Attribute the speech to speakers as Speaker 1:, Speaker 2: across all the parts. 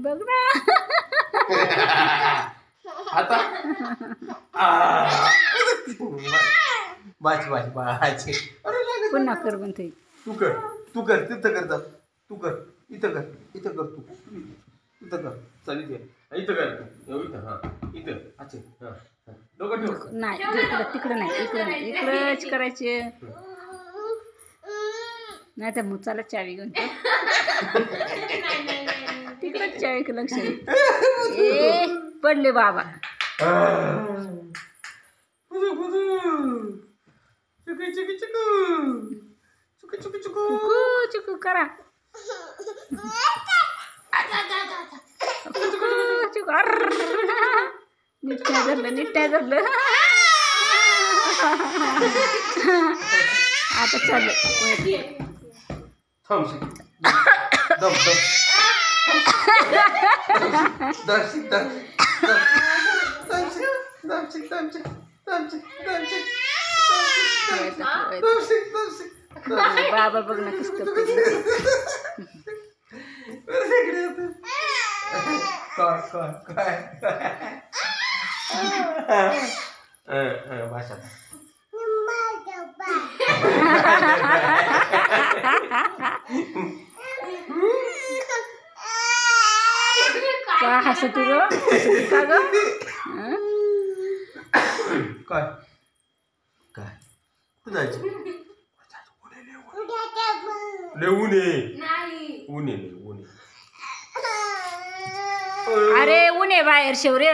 Speaker 1: बघ ना
Speaker 2: आता बाच बाच बाच.
Speaker 1: पुन्हा कर म्हणते.
Speaker 2: तू कर तिथं कर जा. तू कर इथं कर तू इथं कर. चल इथं कर तू इथं. हा इथं अच्छा. हा डोकं ठेव.
Speaker 1: नाही तिकडं नाही इकडंच करायचे. नाही तर मुचाला चावी घेऊन तिकडंच चावी लक्ष ए पडले बाबा. चुकू करा नीट धरलं आता चाललं.
Speaker 2: थांब
Speaker 1: बाबा बघ ना कसं करते.
Speaker 2: भाषा
Speaker 1: का हसती ग का ग.
Speaker 2: काय कुठं जायचं. ऊन
Speaker 1: अरे ऊन आहे बाहेर शेवरे.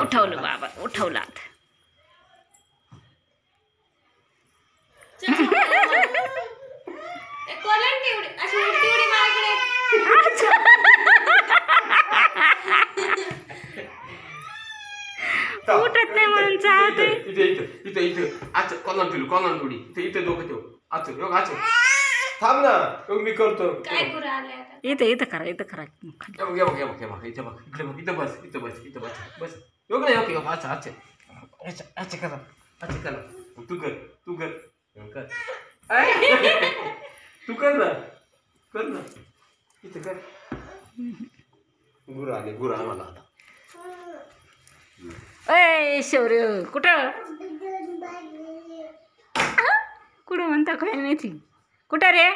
Speaker 1: उठवलं बाबा उठवलं आता. उठत नाही म्हणून चालते.
Speaker 2: इथं अच्छा कॉलर थोडी इथं डोकं ठेव. अच्छा थांब ना मी करतो.
Speaker 1: इथं करा
Speaker 2: इथं बस ओके अच्छा करा. तू कर तू कर ना इथं कर. गुरु आम्हाला आता.
Speaker 1: ए शेवरे कुठं म्हणता काय माहिती कुठं रे.